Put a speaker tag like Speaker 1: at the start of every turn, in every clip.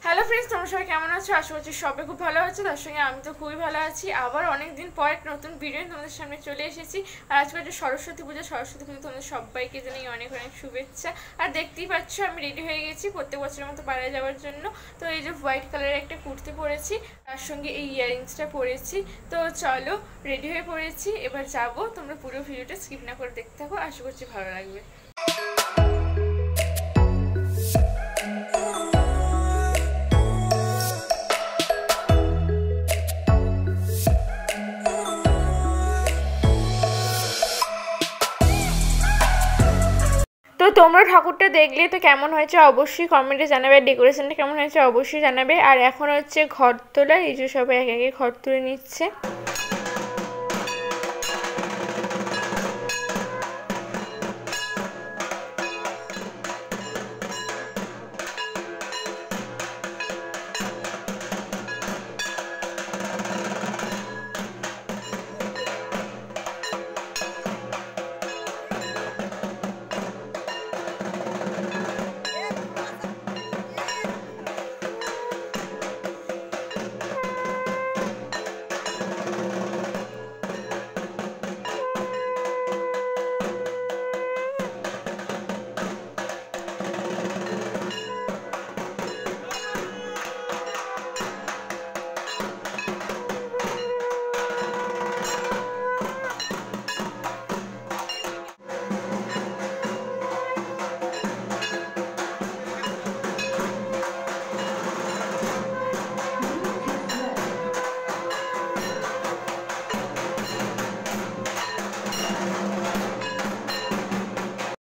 Speaker 1: Hello friends, তোমরা সবাই কেমন আছো? আশা করছি সবাই খুব ভালো আছে। তার সঙ্গে আমি তো খুবই ভালো আছি। আবার অনেকদিন পর একটা নতুন ভিডিও তোমাদের সামনে চলে এসেছি। আর আজকে হচ্ছে সরস্বতী পুজো। সরস্বতী পুজো তোমাদের সবাইকে জানাই অনেক অনেক শুভেচ্ছা। আর দেখতেই পাচ্ছ আমি রেডি হয়ে গেছি প্রত্যেক বছরের মতো পাড়ায় যাওয়ার জন্য। তো এই যে হোয়াইট কালারের একটা কুর্তি পরেছি, তার সঙ্গে এই ইয়াররিংসটা পরেছি। তো চলো, রেডি হয়ে পড়েছি, এবার যাবো। তোমরা পুরো ভিডিওটা স্কিপ না করে দেখতে থাকো, আশা করছি ভালো লাগবে। তো তোমরা ঠাকুরটা দেখলে তো কেমন হয়েছে অবশ্যই কমেন্টে জানাবে। আর ডেকোরেশনটা কেমন হয়েছে অবশ্যই জানাবে। আর এখন হচ্ছে ঘর তোলা, এই যে সবাই একে একে ঘর তুলে নিচ্ছে।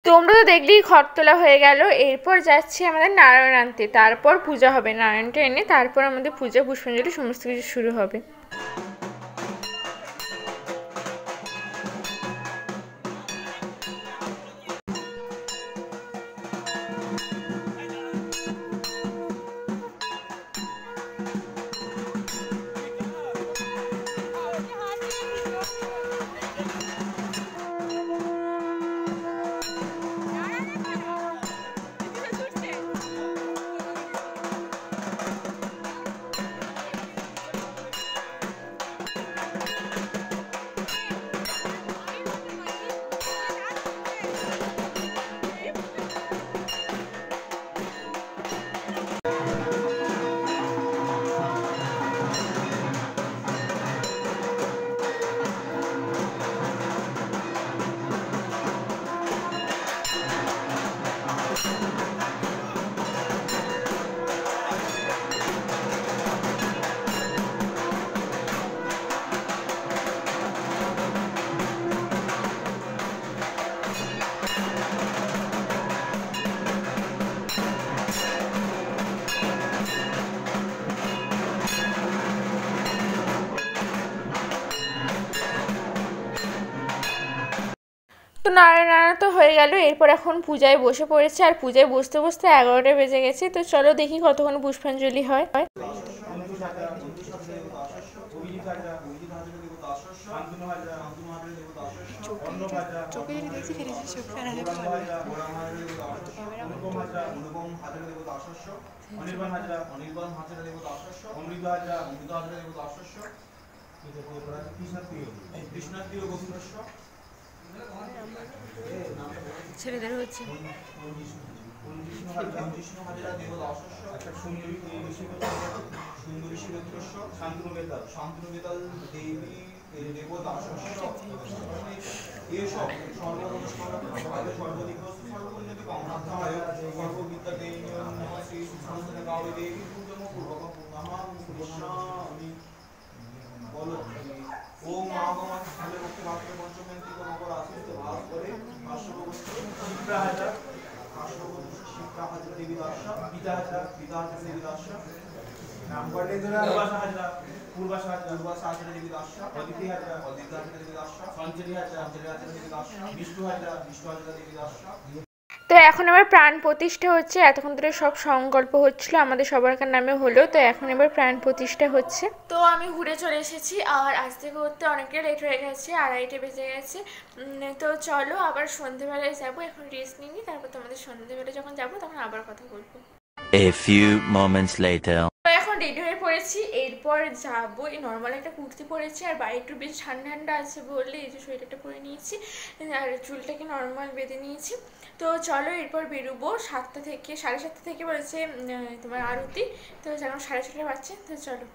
Speaker 1: তোমরা তো দেখলেই ঘর তোলা হয়ে গেল। এরপর যাচ্ছি আমাদের নারায়ণ আনতে, তারপর পূজা হবে। নারায়ণটা এনে তারপর আমাদের পূজা, পুষ্পাঞ্জলি সমস্ত কিছু শুরু হবে। তো নারায়ণ তো হয়ে গেল। এরপর এখন পূজায় বসে পড়েছে। আর পূজায় বসতে বসতে 11টা বেজে গেছে। তো চলো দেখি কতক্ষণ পুষ্পাঞ্জলি হয়। ছেলেদের হচ্ছে তো এখন এবার প্রাণ প্রতিষ্ঠা হচ্ছে। এতক্ষণ ধরে সব সংকল্প হচ্ছিল আমাদের সবার নামে হলো। তো এখন এবার প্রাণ প্রতিষ্ঠা হচ্ছে। তো আমি ঘুরে চলে এসেছি। আর আসতে করতে অনেকটা লেট হয়ে গেছে, 2:30 বেজে গেছে। তো চলো আবার সন্ধেবেলায় যাবো। এখন রেস্ট নিই, তারপর তোমাদের সন্ধেবেলা যখন যাবো তখন আবার কথা বলবো।
Speaker 2: A few moments later.
Speaker 1: এখন রেডি হয়ে পড়েছি, এরপর যাবো। এই নর্মাল একটা কুর্তি পরেছি, আর বাইরে একটু বেশ ঠান্ডা ঠান্ডা আছে বলে এই যে সোয়েটারটা পরে নিয়েছি, আর চুলটাকে নর্মাল বেঁধে নিয়েছি। তো চলো এরপর বেরোবো 7টা থেকে, 7:30 থেকে বলেছে তোমার আরতি, তো যেন 6:30 বাজছে, তো চলো।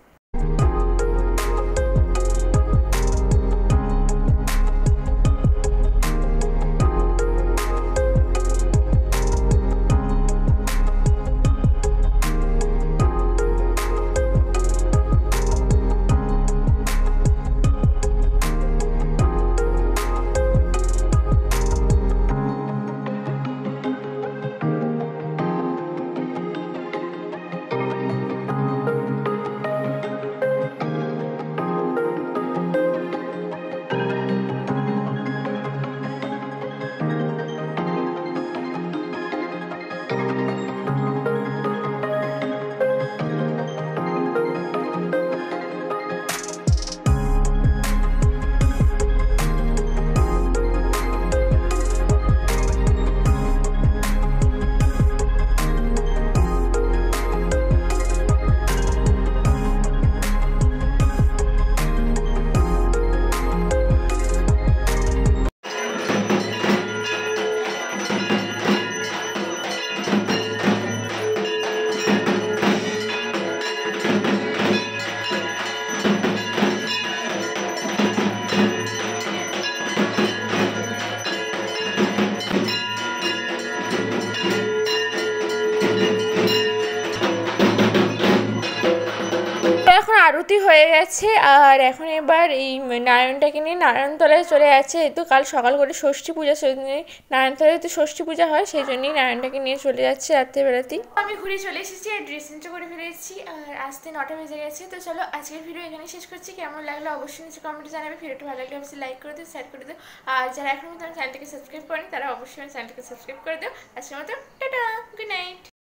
Speaker 1: এখন আরতি হয়ে গেছে, আর এখন এবার এই নারায়ণটাকে নিয়ে নারায়ণতলায় চলে যাচ্ছে। তো কাল সকাল করে ষষ্ঠী পূজা, সেই জন্য নারায়ণতলায় তো ষষ্ঠী পূজা হয়, সেই জন্যই নারায়ণটাকে নিয়ে চলে যাচ্ছে রাত্রেবেলাতেই। আমি ঘুরে চলে এসেছি আর ড্রেস চেঞ্জ করে ফেলেছি, আর আসতে 9টা বেজে গেছে। তো চলো আজকের ভিডিও এখানে শেষ করছি। কেমন লাগলো অবশ্যই নিচে কমেন্টে জানাবে। ভিডিওটা ভালো লাগলে অবশ্যই লাইক করে দিও, শেয়ার করে দিও, আর যারা এখনো তোমার চ্যানেলটাকে সাবস্ক্রাইব করেনি তারা অবশ্যই চ্যানেলটাকে সাবস্ক্রাইব করে দিও। আজকের মতো টাটা, গুড নাইট।